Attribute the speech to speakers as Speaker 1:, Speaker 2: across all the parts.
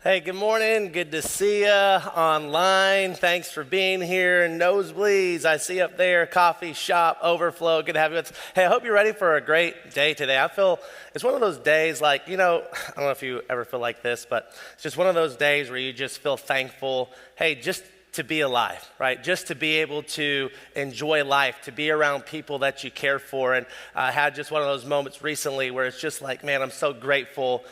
Speaker 1: Hey, good morning. Good to see you online. Thanks for being here. Nosebleeds, I see up there. Coffee shop, overflow. Good to have you. Hey, I hope you're ready for a great day today. I feel it's one of those days like, I don't know if you ever feel like this, but it's just one of those days where you just feel thankful. Hey, just to be alive, right? Just to be able to enjoy life, to be around people that you care for. And I had just one of those moments recently where it's just like, man, I'm so grateful,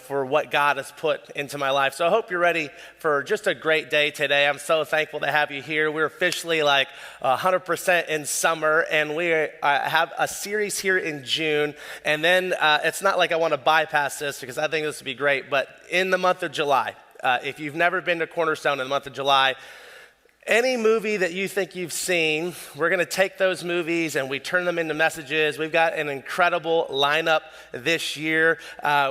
Speaker 1: for what God has put into my life. So I hope you're ready for just a great day today. I'm so thankful to have you here. We're officially like 100% in summer, and we have a series here in June. And then it's not like I want to bypass this because I think this would be great, but in the month of July, if you've never been to Cornerstone in the month of July, any movie that you think you've seen, we're going to take those movies and we turn them into messages. We've got an incredible lineup this year.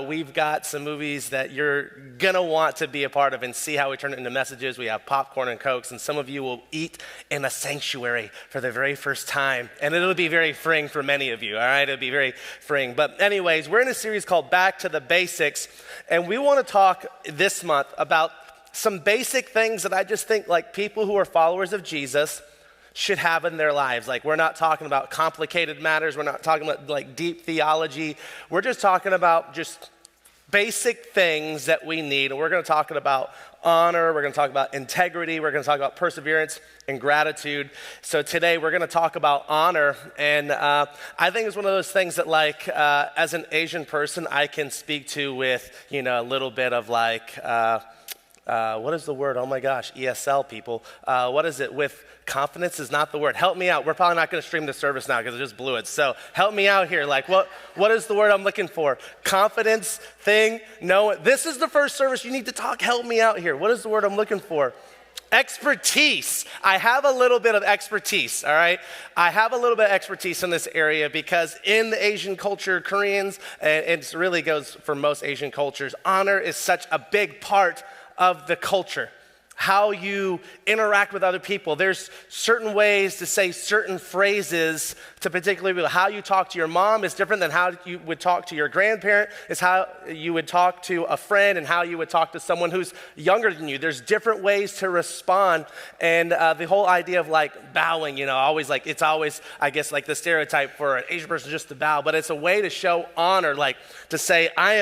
Speaker 1: We've got some movies that you're going to want to be a part of and see how we turn it into messages. We have popcorn and Cokes, and some of you will eat in a sanctuary for the very first time. And it'll be very freeing for many of you, all right? It'll be very freeing. But anyways, we're in a series called Back to the Basics, and we want to talk this month about some basic things that I just think like people who are followers of Jesus should have in their lives. Like, we're not talking about complicated matters. We're not talking about like deep theology. We're just talking about just basic things that we need. And we're going to talk about honor. We're going to talk about integrity. We're going to talk about perseverance and gratitude. So today we're going to talk about honor. And I think it's one of those things that like, as an Asian person, I can speak to with, a little bit of like, what is the word? Oh my gosh, ESL people. What is it? With confidence is not the word. Help me out. We're probably not going to stream the service now because I just blew it. So help me out here. Like what is the word I'm looking for? Confidence, thing, no. This is the first service. You need to talk. Help me out here. What is the word I'm looking for? Expertise. I have a little bit of expertise, all right? I have a little bit of expertise in this area because in the Asian culture, Koreans, and it really goes for most Asian cultures, honor is such a big part of the culture, how you interact with other people. There's certain ways to say certain phrases to particular people. How you talk to your mom is different than how you would talk to your grandparent, is how you would talk to a friend and how you would talk to someone who's younger than you. There's different ways to respond. And the whole idea of like bowing, always like, it's always, I guess, like the stereotype for an Asian person just to bow, but it's a way to show honor, like to say, I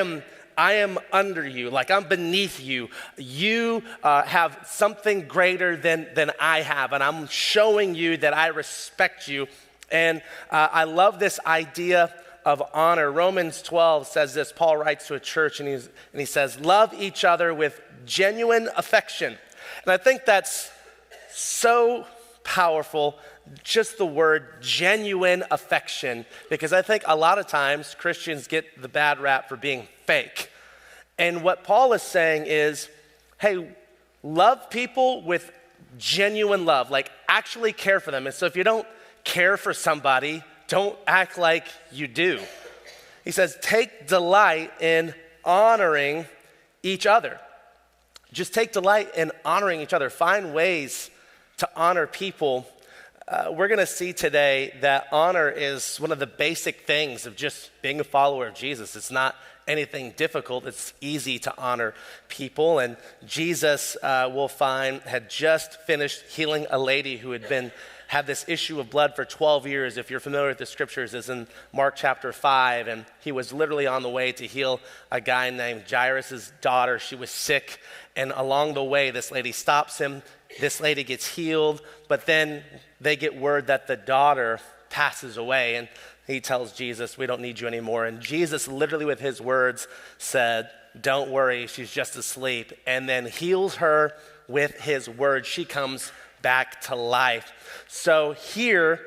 Speaker 1: am under you, like I'm beneath you. You have something greater than I have, and I'm showing you that I respect you. And I love this idea of honor. Romans 12 says this. Paul writes to a church, and he says, love each other with genuine affection. And I think that's so powerful, just the word genuine affection, because I think a lot of times Christians get the bad rap for being fake. And what Paul is saying is, hey, love people with genuine love, like actually care for them. And so if you don't care for somebody, don't act like you do. He says, take delight in honoring each other. Just take delight in honoring each other. Find ways to honor people. We're going to see today that honor is one of the basic things of just being a follower of Jesus. It's not anything difficult. It's easy to honor people. And Jesus, we'll find, had just finished healing a lady who had this issue of blood for 12 years. If you're familiar with the scriptures, it's in Mark chapter 5. And he was literally on the way to heal a guy named Jairus' daughter. She was sick. And along the way, this lady stops him. This lady gets healed. But then they get word that the daughter passes away. And he tells Jesus, we don't need you anymore. And Jesus, literally with his words, said, don't worry, she's just asleep. And then heals her with his word. She comes back to life. So here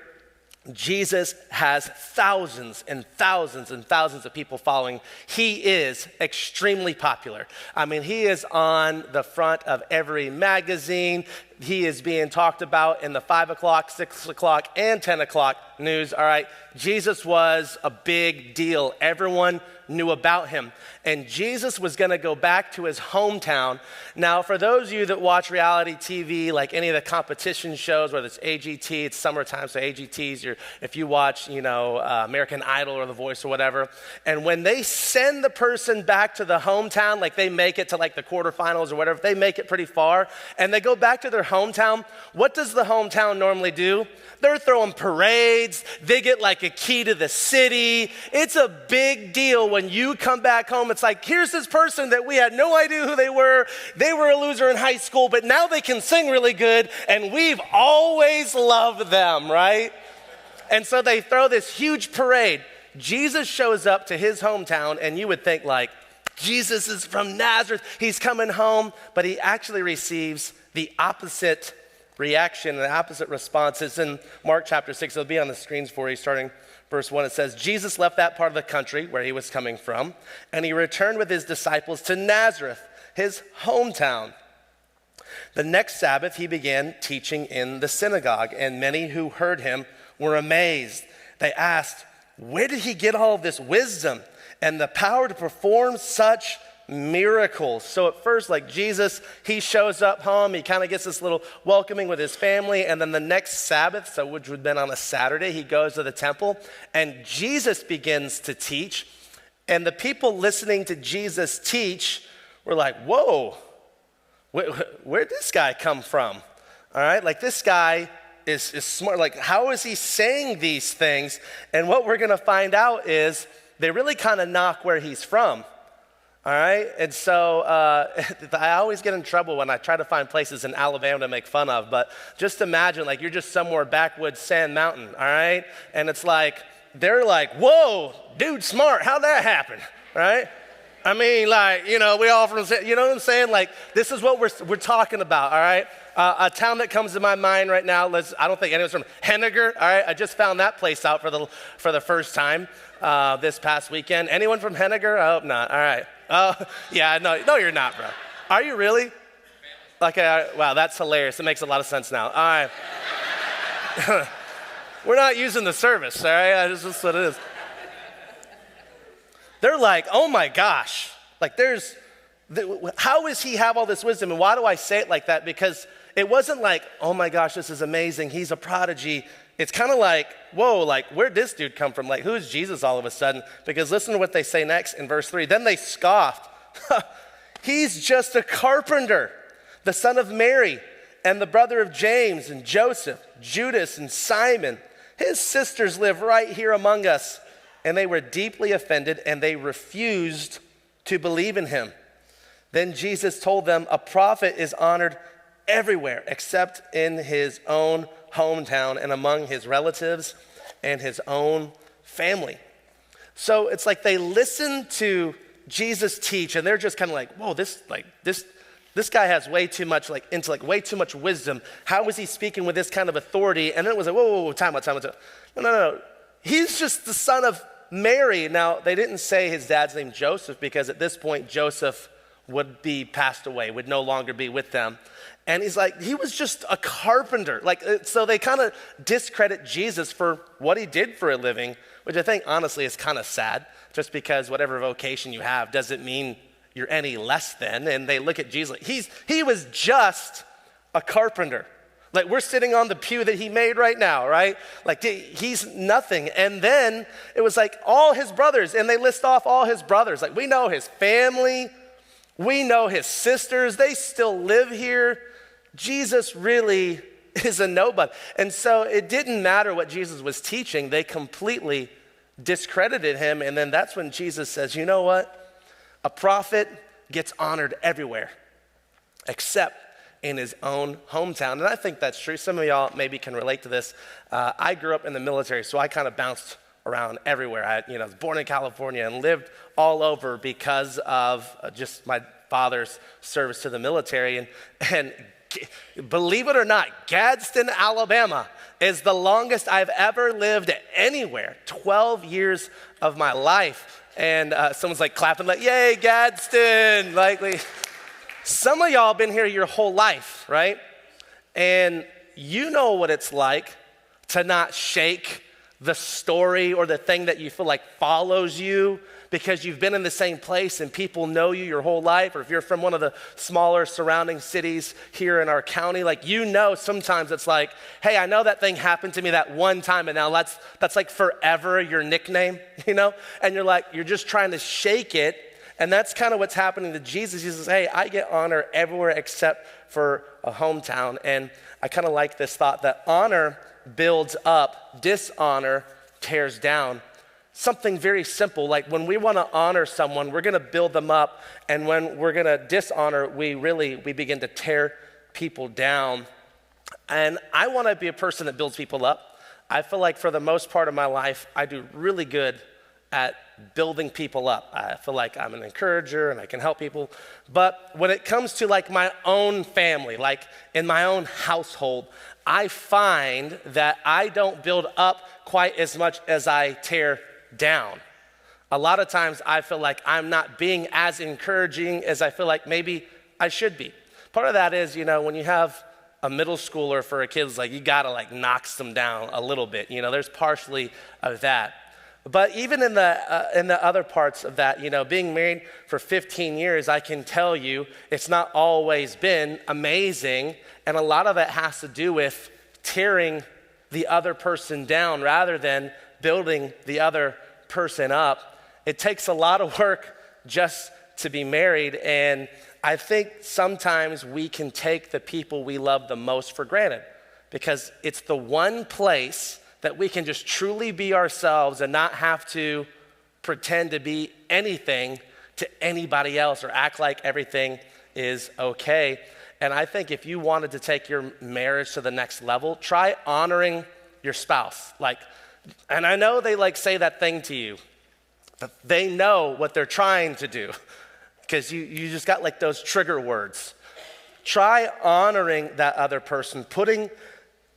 Speaker 1: Jesus has thousands and thousands and thousands of people following. He is extremely popular. I mean, he is on the front of every magazine. He is being talked about in the 5 o'clock, 6 o'clock, and 10 o'clock news. All right, Jesus was a big deal. Everyone knew about him. And Jesus was going to go back to his hometown. Now, for those of you that watch reality TV, like any of the competition shows, whether it's AGT, it's summertime, so AGTs, if you watch, American Idol or The Voice or whatever, and when they send the person back to the hometown, like they make it to like the quarterfinals or whatever, they make it pretty far, and they go back to their hometown, what does the hometown normally do? They're throwing parades. They get like a key to the city. It's a big deal when you come back home. It's like, here's this person that we had no idea who they were. They were a loser in high school, but now they can sing really good, and we've always loved them, right? And so they throw this huge parade. Jesus shows up to his hometown, and you would think like, Jesus is from Nazareth. He's coming home, but he actually receives the opposite reaction and the opposite response. Is in Mark chapter 6. It'll be on the screens for you, starting verse 1. It says, Jesus left that part of the country where he was coming from, and he returned with his disciples to Nazareth, his hometown. The next Sabbath, he began teaching in the synagogue, and many who heard him were amazed. They asked, where did he get all of this wisdom and the power to perform such miracles? So at first, like Jesus, he shows up home, he kind of gets this little welcoming with his family, and then the next Sabbath, so which would have been on a Saturday, he goes to the temple, and Jesus begins to teach, and the people listening to Jesus teach were like, whoa, where'd this guy come from? All right, like this guy is smart. Like, how is he saying these things? And what we're gonna find out is they really kind of knock where he's from. All right, and so I always get in trouble when I try to find places in Alabama to make fun of, but just imagine like you're just somewhere backwoods Sand Mountain, all right? And it's like, they're like, whoa, dude, smart, how'd that happen, right? I mean, like, we all from, you know what I'm saying? Like, this is what we're talking about, all right? A town that comes to my mind right now, I don't think anyone's from Henniger, all right? I just found that place out for the first time this past weekend. Anyone from Henniger? I hope not, all right. Yeah, no, you're not, bro. Are you really? Okay, wow, that's hilarious. It makes a lot of sense now. All right. We're not using the service, all right? This is what it is. They're like, oh my gosh, like how does he have all this wisdom? And why do I say it like that? Because it wasn't like, oh my gosh, this is amazing, he's a prodigy. It's kind of like, whoa, like where'd this dude come from? Like, who is Jesus all of a sudden? Because listen to what they say next in verse 3. Then they scoffed. He's just a carpenter, the son of Mary, and the brother of James and Joseph, Judas and Simon. His sisters live right here among us. And they were deeply offended, and they refused to believe in him. Then Jesus told them, a prophet is honored everywhere except in his own hometown and among his relatives and his own family. So it's like they listen to Jesus teach, and they're just kind of like, whoa, this guy has way too much like intellect, way too much wisdom. How is he speaking with this kind of authority? And then it was like, whoa, time out. No. He's just the son of Mary. Now, they didn't say his dad's name Joseph, because at this point, Joseph would be passed away, would no longer be with them. And he's like, he was just a carpenter. Like, so they kind of discredit Jesus for what he did for a living, which I think honestly is kind of sad, just because whatever vocation you have doesn't mean you're any less than. And they look at Jesus, he was just a carpenter. Like, we're sitting on the pew that he made right now, right? Like, he's nothing. And then it was like all his brothers, and they list off all his brothers. Like, we know his family, we know his sisters, they still live here. Jesus really is a nobody. And so it didn't matter what Jesus was teaching, they completely discredited him. And then that's when Jesus says, you know what? A prophet gets honored everywhere except in his own hometown. And I think that's true. Some of y'all maybe can relate to this. I grew up in the military, so I kind of bounced around everywhere. I was born in California and lived all over because of just my father's service to the military. And believe it or not, Gadsden, Alabama is the longest I've ever lived anywhere, 12 years of my life. And someone's like clapping like, yay, Gadsden. Some of y'all been here your whole life, right? And you know what it's like to not shake the story or the thing that you feel like follows you because you've been in the same place and people know you your whole life, or if you're from one of the smaller surrounding cities here in our county, sometimes it's like, hey, I know that thing happened to me that one time and now that's like forever your nickname, And you're just trying to shake it, and that's kind of what's happening to Jesus. He says, hey, I get honor everywhere except for a hometown, and I kind of like this thought that honor builds up, dishonor tears down. Something very simple, like when we want to honor someone, we're going to build them up, and when we're going to dishonor, we begin to tear people down. And I want to be a person that builds people up. I feel like for the most part of my life, I do really good at building people up. I feel like I'm an encourager and I can help people. But when it comes to like my own family, like in my own household, I find that I don't build up quite as much as I tear down. A lot of times I feel like I'm not being as encouraging as I feel like maybe I should be. Part of that is, when you have a middle schooler for a kid, it's like you gotta knock them down a little bit. There's partially of that. But even in the other parts of that, being married for 15 years, I can tell you it's not always been amazing, and a lot of it has to do with tearing the other person down rather than building the other person up. It takes a lot of work just to be married, and I think sometimes we can take the people we love the most for granted because it's the one place that we can just truly be ourselves and not have to pretend to be anything to anybody else or act like everything is okay. And I think if you wanted to take your marriage to the next level, try honoring your spouse. And I know they say that thing to you, but they know what they're trying to do because you just got those trigger words. Try honoring that other person, putting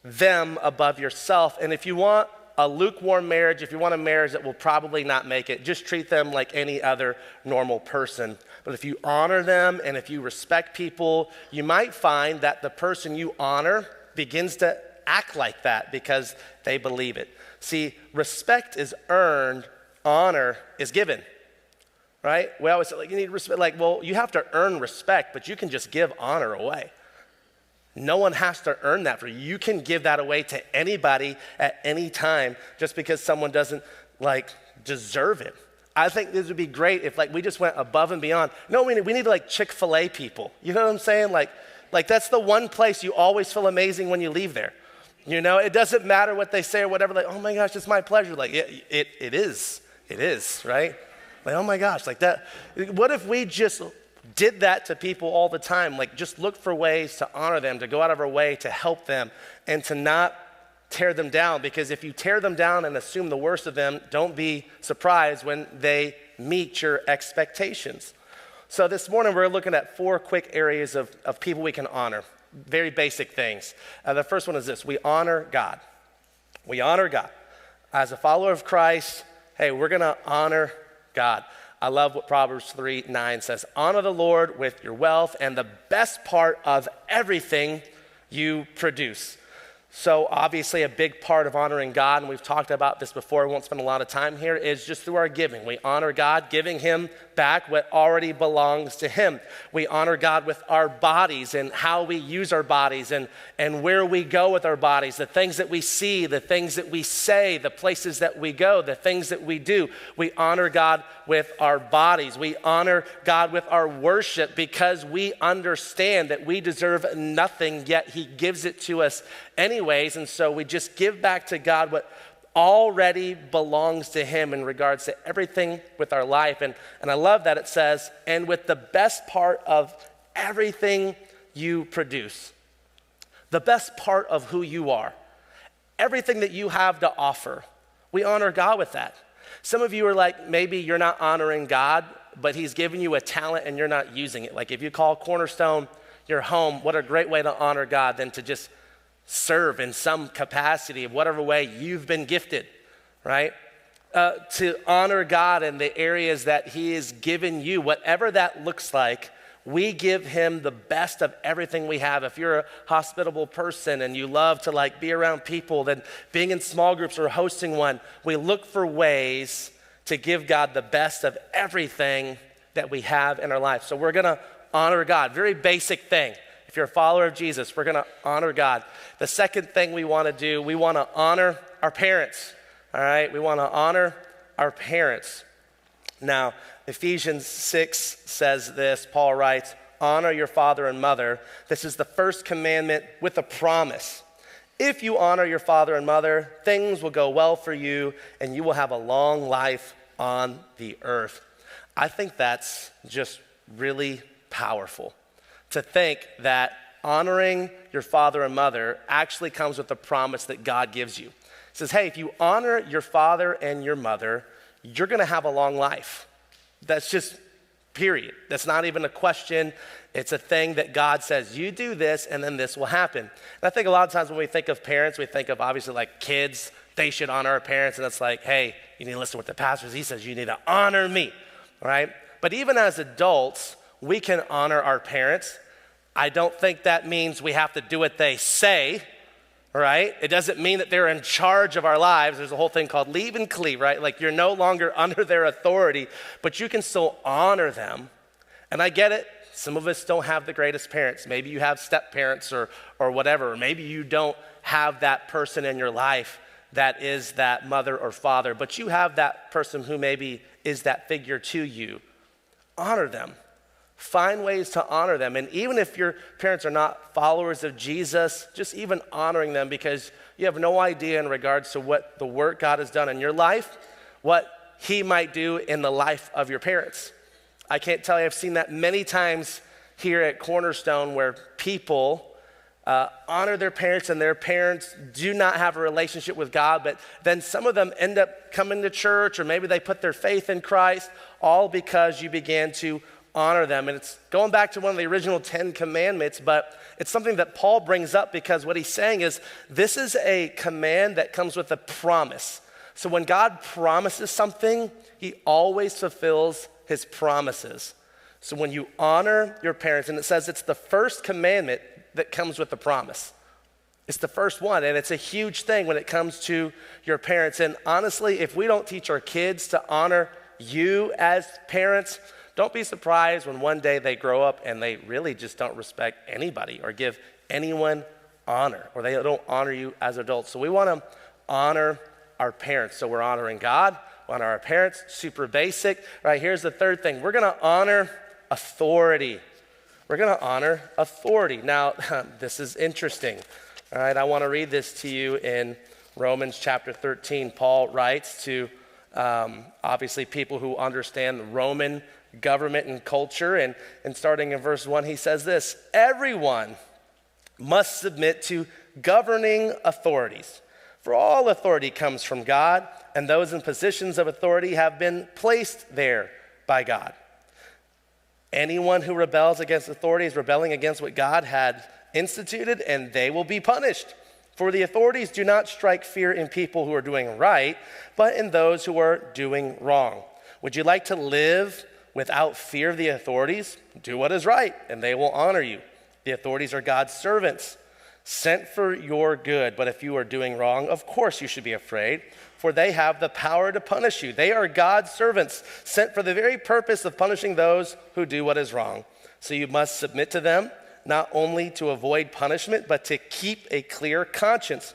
Speaker 1: them above yourself. And if you want a lukewarm marriage, if you want a marriage that will probably not make it, just treat them like any other normal person. But if you honor them and if you respect people, you might find that the person you honor begins to act like that because they believe it. See, respect is earned, honor is given, right? We always say, you need respect. You have to earn respect, but you can just give honor away. No one has to earn that for you. You can give that away to anybody at any time just because someone doesn't deserve it. I think this would be great if we just went above and beyond. No, we need to Chick-fil-A people. You know what I'm saying? That's the one place you always feel amazing when you leave there. It doesn't matter what they say or whatever. Oh my gosh, it's my pleasure. It is, right? Oh my gosh, that. What if we just did that to people all the time? Just look for ways to honor them, to go out of our way to help them and to not tear them down. Because if you tear them down and assume the worst of them, don't be surprised when they meet your expectations. So this morning we're looking at 4 quick areas of people we can honor. Very basic things. The first one is this: we honor God. We honor God. As a follower of Christ, hey, we're gonna honor God. I love what Proverbs 3:9 says. Honor the Lord with your wealth and the best part of everything you produce. So obviously a big part of honoring God, and we've talked about this before, we won't spend a lot of time here, is just through our giving. We honor God, giving him back what already belongs to him. We honor God with our bodies and how we use our bodies and where we go with our bodies, the things that we see, the things that we say, the places that we go, the things that we do. We honor God with our bodies. We honor God with our worship because we understand that we deserve nothing, yet he gives it to us anyways. And so we just give back to God what already belongs to him in regards to everything with our life. And I love that it says, and with the best part of everything you produce, the best part of who you are, everything that you have to offer, we honor God with that. Some of you are maybe you're not honoring God, but he's given you a talent and you're not using it. If you call Cornerstone, your home, what a great way to honor God than to just serve in some capacity of whatever way you've been gifted, right? To honor God in the areas that he has given you, whatever that looks like, we give him the best of everything we have. If you're a hospitable person and you love to like be around people, then being in small groups or hosting one, we look for ways to give God the best of everything that we have in our life. So we're gonna honor God, very basic thing. If you're a follower of Jesus, we're gonna honor God. The second thing we wanna do, we wanna honor our parents, all right? We wanna honor our parents. Now, Ephesians 6 says this, Paul writes, honor your father and mother. This is the first commandment with a promise. If you honor your father and mother, things will go well for you and you will have a long life on the earth. I think that's just really powerful to think that honoring your father and mother actually comes with a promise that God gives you. It says, hey, if you honor your father and your mother, you're gonna have a long life. That's just period. That's not even a question. It's a thing that God says, you do this and then this will happen. And I think a lot of times when we think of parents, we think of obviously like kids, they should honor our parents. And it's like, hey, you need to listen to what the pastor says. He says, you need to honor me, right? But even as adults, we can honor our parents. I don't think that means we have to do what they say, right? It doesn't mean that they're in charge of our lives. There's a whole thing called leave and cleave, right? Like you're no longer under their authority, but you can still honor them. And I get it. Some of us don't have the greatest parents. Maybe you have step parents or whatever. Or maybe you don't have that person in your life that is that mother or father, but you have that person who maybe is that figure to you. Honor them. Find ways to honor them. And even if your parents are not followers of Jesus, just even honoring them because you have no idea in regards to what the work God has done in your life, what he might do in the life of your parents. I can't tell you, I've seen that many times here at Cornerstone where people honor their parents and their parents do not have a relationship with God, but then some of them end up coming to church or maybe they put their faith in Christ, all because you began to honor them. And it's going back to one of the original 10 commandments, but it's something that Paul brings up because what he's saying is this is a command that comes with a promise. So when God promises something, he always fulfills his promises. So when you honor your parents, and it says it's the first commandment that comes with a promise. It's the first one, and it's a huge thing when it comes to your parents. And honestly, if we don't teach our kids to honor you as parents, don't be surprised when one day they grow up and they really just don't respect anybody or give anyone honor, or they don't honor you as adults. So we want to honor our parents. So we're honoring God, we honor our parents, super basic. Right, here's the third thing. We're going to honor authority. We're going to honor authority. Now, this is interesting. All right, I want to read this to you in Romans chapter 13. Paul writes to obviously people who understand the Roman government and culture. And starting in verse 1, he says this: everyone must submit to governing authorities. For all authority comes from God, and those in positions of authority have been placed there by God. Anyone who rebels against authority is rebelling against what God had instituted, and they will be punished. For the authorities do not strike fear in people who are doing right, but in those who are doing wrong. Would you like to live without fear of the authorities? Do what is right, and they will honor you. The authorities are God's servants, sent for your good. But if you are doing wrong, of course you should be afraid, for they have the power to punish you. They are God's servants, sent for the very purpose of punishing those who do what is wrong. So you must submit to them, not only to avoid punishment, but to keep a clear conscience.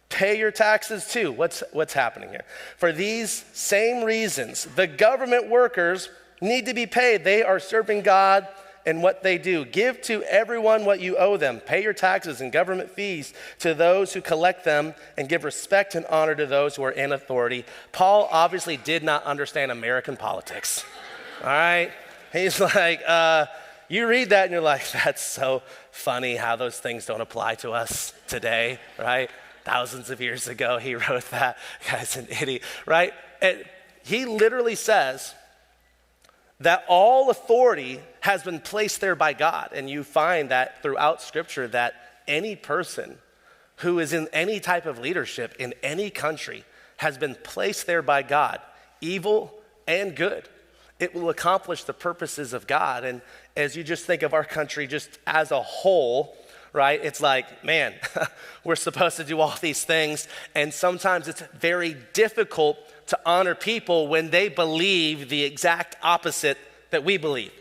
Speaker 1: Pay your taxes too. What's happening here? For these same reasons, the government workers need to be paid. They are serving God in what they do. Give to everyone what you owe them. Pay your taxes and government fees to those who collect them, and give respect and honor to those who are in authority. Paul obviously did not understand American politics. All right? He's like, you read that and you're like, that's so funny how those things don't apply to us today, right? Thousands of years ago, he wrote that. Guy's an idiot, right? And he literally says, that all authority has been placed there by God. And you find that throughout Scripture that any person who is in any type of leadership in any country has been placed there by God, evil and good. It will accomplish the purposes of God. And as you just think of our country just as a whole, right, it's like, man, we're supposed to do all these things. And sometimes it's very difficult to honor people when they believe the exact opposite that we believe.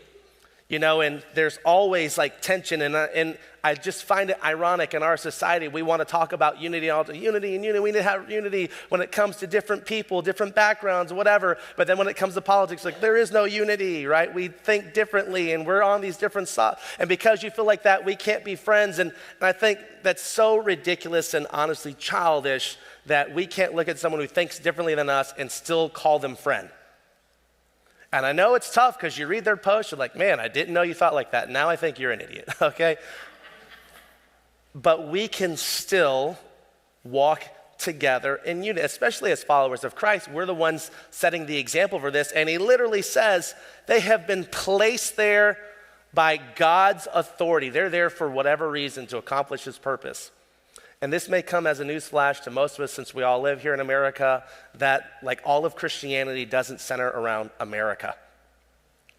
Speaker 1: You know, and there's always like tension, and I just find it ironic in our society. We want to talk about unity, unity. We need to have unity when it comes to different people, different backgrounds, whatever. But then when it comes to politics, like there is no unity, right? We think differently, and we're on these different sides. And because you feel like that, we can't be friends. And I think that's so ridiculous and honestly childish that we can't look at someone who thinks differently than us and still call them friend. And I know it's tough because you read their post, you're like, man, I didn't know you thought like that. Now I think you're an idiot, okay? But we can still walk together in unity, especially as followers of Christ. We're the ones setting the example for this. And he literally says they have been placed there by God's authority. They're there for whatever reason to accomplish his purpose. And this may come as a newsflash to most of us since we all live here in America, that like all of Christianity doesn't center around America,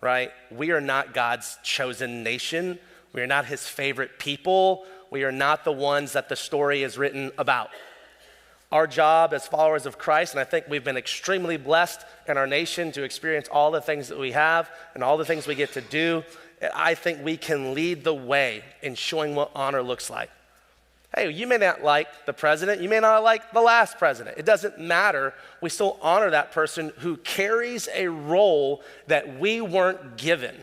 Speaker 1: right? We are not God's chosen nation. We are not his favorite people. We are not the ones that the story is written about. Our job as followers of Christ, and I think we've been extremely blessed in our nation to experience all the things that we have and all the things we get to do. I think we can lead the way in showing what honor looks like. Hey, you may not like the president. You may not like the last president. It doesn't matter. We still honor that person who carries a role that we weren't given,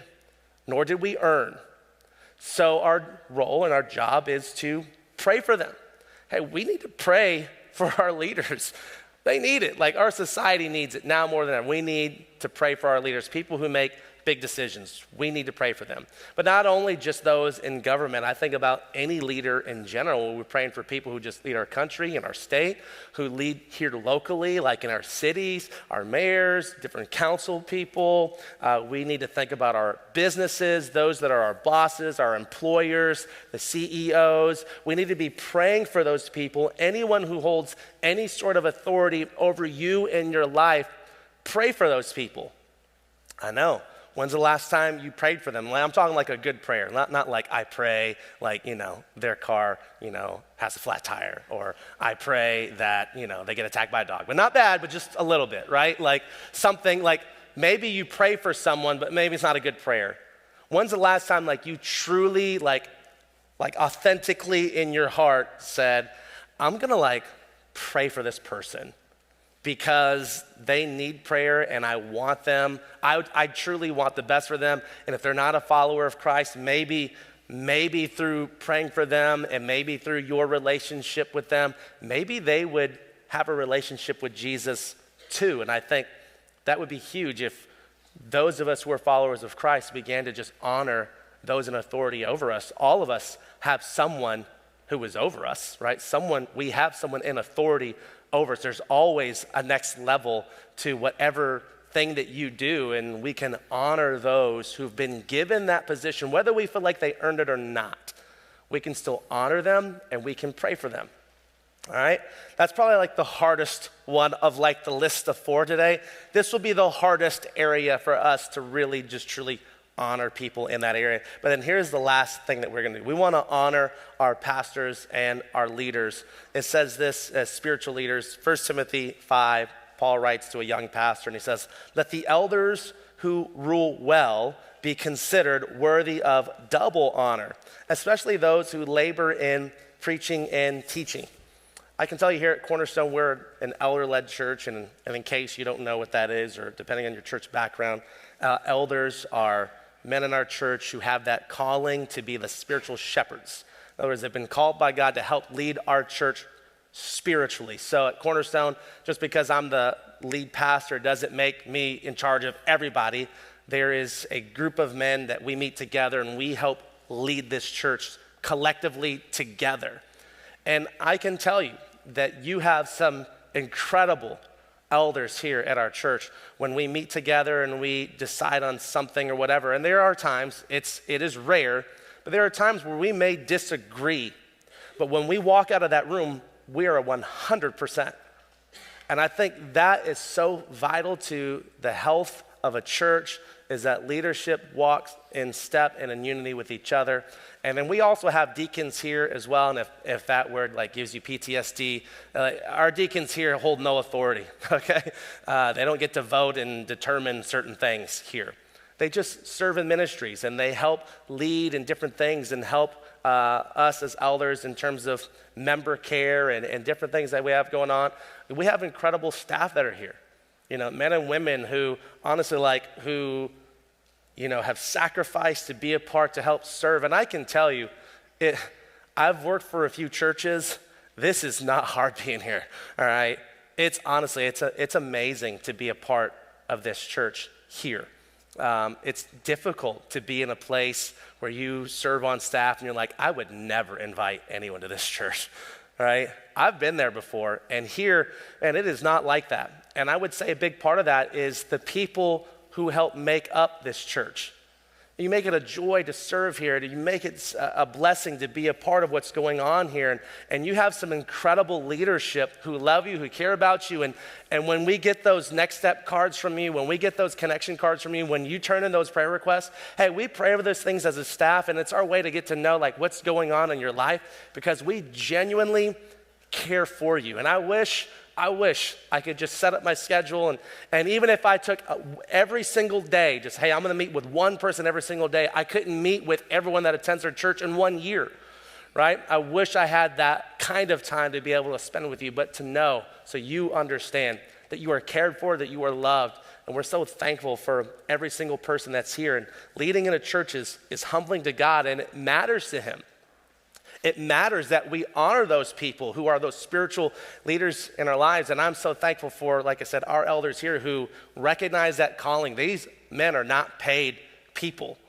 Speaker 1: nor did we earn. So our role and our job is to pray for them. Hey, we need to pray for our leaders. They need it. Like our society needs it now more than ever. We need to pray for our leaders, people who make big decisions. We need to pray for them. But not only just those in government. I think about any leader in general. We're praying for people who just lead our country and our state, who lead here locally, like in our cities, our mayors, different council people. We need to think about our businesses, those that are our bosses, our employers, the CEOs. We need to be praying for those people. Anyone who holds any sort of authority over you in your life, pray for those people. I know. When's the last time you prayed for them? I'm talking like a good prayer, not like I pray like, their car, has a flat tire, or I pray that, they get attacked by a dog. But not bad, but just a little bit, right? Like something like maybe you pray for someone, but maybe it's not a good prayer. When's the last time like you truly like authentically in your heart said, I'm gonna pray for this person because they need prayer and I want them. I truly want the best for them. And if they're not a follower of Christ, maybe through praying for them and maybe through your relationship with them, maybe they would have a relationship with Jesus too. And I think that would be huge if those of us who are followers of Christ began to just honor those in authority over us. All of us have someone who is over us, right? We have someone in authority over us. There's always a next level to whatever thing that you do, and we can honor those who've been given that position, whether we feel like they earned it or not. We can still honor them and we can pray for them. All right? That's probably the hardest one of the list of 4 today. This will be the hardest area for us to really just truly honor people in that area. But then here's the last thing that we're going to do. We want to honor our pastors and our leaders. It says this as spiritual leaders. 1 Timothy 5, Paul writes to a young pastor and he says, "Let the elders who rule well be considered worthy of double honor, especially those who labor in preaching and teaching." I can tell you here at Cornerstone, we're an elder-led church, and in case you don't know what that is, or depending on your church background, elders are men in our church who have that calling to be the spiritual shepherds. In other words, they've been called by God to help lead our church spiritually. So at Cornerstone, just because I'm the lead pastor doesn't make me in charge of everybody. There is a group of men that we meet together and we help lead this church collectively together. And I can tell you that you have some incredible elders here at our church, when we meet together and we decide on something or whatever, and there are times, it is rare, but there are times where we may disagree. But when we walk out of that room, we are 100%. And I think that is so vital to the health of a church, is that leadership walks in step and in unity with each other. And then we also have deacons here as well. And if that word like gives you PTSD, our deacons here hold no authority, okay? They don't get to vote and determine certain things here. They just serve in ministries and they help lead in different things and help us as elders in terms of member care and different things that we have going on. We have incredible staff that are here. You know, men and women who honestly have sacrificed to be a part to help serve. And I can tell you, I've worked for a few churches. This is not hard being here, all right? It's honestly, it's amazing to be a part of this church here. It's difficult to be in a place where you serve on staff and you're like, I would never invite anyone to this church, right? I've been there before and it is not like that. And I would say a big part of that is the people who help make up this church. You make it a joy to serve here. You make it a blessing to be a part of what's going on here. And you have some incredible leadership who love you, who care about you. And when we get those next step cards from you, when we get those connection cards from you, when you turn in those prayer requests, hey, we pray over those things as a staff. And it's our way to get to know like what's going on in your life because we genuinely care for you. And I wish I could just set up my schedule and even if I took every single day, just, hey, I'm gonna meet with one person every single day, I couldn't meet with everyone that attends our church in 1 year, right? I wish I had that kind of time to be able to spend with you, but to know, so you understand that you are cared for, that you are loved, and we're so thankful for every single person that's here. And leading in a church is humbling to God, and it matters to him. It matters that we honor those people who are those spiritual leaders in our lives. And I'm so thankful for, like I said, our elders here who recognize that calling. These men are not paid people,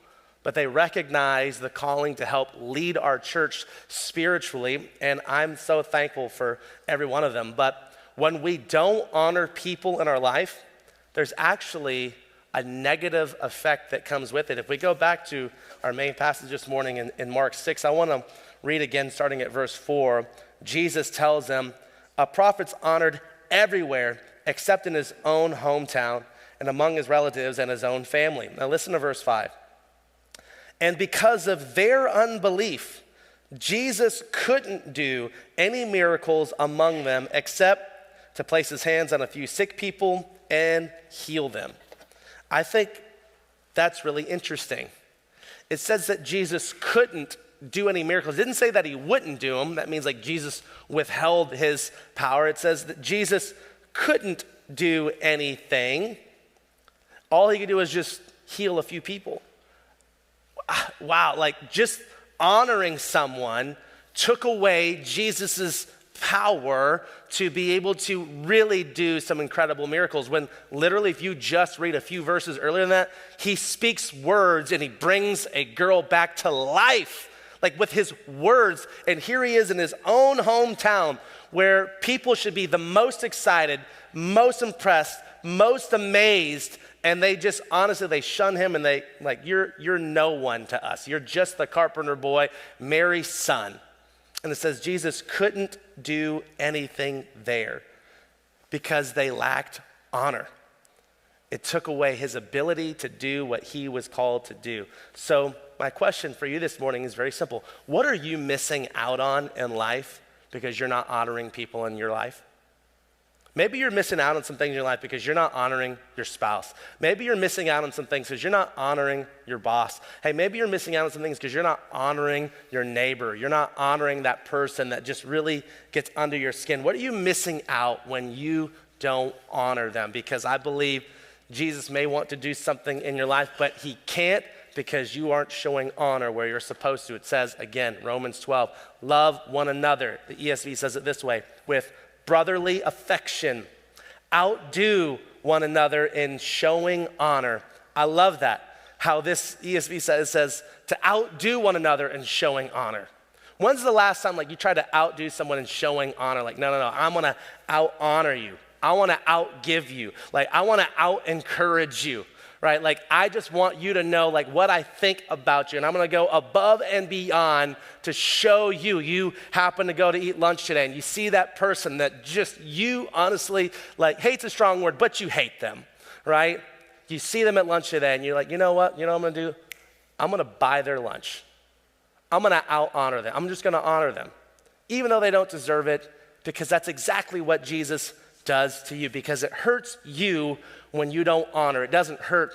Speaker 1: but they recognize the calling to help lead our church spiritually. And I'm so thankful for every one of them. But when we don't honor people in our life, there's actually a negative effect that comes with it. If we go back to our main passage this morning in Mark 6, I want to read again starting at verse 4. Jesus tells them, a prophet's honored everywhere except in his own hometown and among his relatives and his own family. Now listen to verse 5. And because of their unbelief, Jesus couldn't do any miracles among them except to place his hands on a few sick people and heal them. I think that's really interesting. It says that Jesus couldn't do any miracles. It didn't say that he wouldn't do them. That means like Jesus withheld his power. It says that Jesus couldn't do anything. All he could do is just heal a few people. Wow, like just honoring someone took away Jesus's power to be able to really do some incredible miracles. When literally, if you just read a few verses earlier than that, he speaks words and he brings a girl back to life, like with his words. And here he is in his own hometown where people should be the most excited, most impressed, most amazed. And they just, honestly, they shun him and they like, you're no one to us. You're just the carpenter boy, Mary's son. And it says Jesus couldn't do anything there because they lacked honor. It took away his ability to do what he was called to do. So my question for you this morning is very simple. What are you missing out on in life because you're not honoring people in your life? Maybe you're missing out on some things in your life because you're not honoring your spouse. Maybe you're missing out on some things because you're not honoring your boss. Hey, maybe you're missing out on some things because you're not honoring your neighbor. You're not honoring that person that just really gets under your skin. What are you missing out when you don't honor them? Because I believe Jesus may want to do something in your life, but he can't because you aren't showing honor where you're supposed to. It says, again, Romans 12, love one another. The ESV says it this way, with brotherly affection. Outdo one another in showing honor. I love that. How this ESV says to outdo one another in showing honor. When's the last time like you tried to outdo someone in showing honor? Like, no, I'm gonna out honor you. I want to outgive you. Like, I want to out-encourage you, right? Like, I just want you to know, like, what I think about you. And I'm going to go above and beyond to show you. You happen to go to eat lunch today, and you see that person that just, you honestly, like, hate's a strong word, but you hate them, right? You see them at lunch today, and you're like, you know what? You know what I'm going to do? I'm going to buy their lunch. I'm going to out-honor them. I'm just going to honor them, even though they don't deserve it, because that's exactly what Jesus does to you, because it hurts you when you don't honor. It doesn't hurt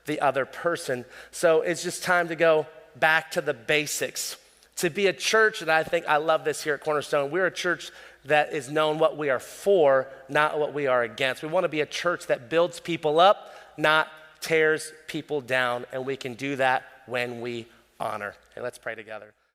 Speaker 1: the other person. So it's just time to go back to the basics. To be a church, and I think I love this here at Cornerstone, we're a church that is known what we are for, not what we are against. We want to be a church that builds people up, not tears people down, and we can do that when we honor. Okay, let's pray together.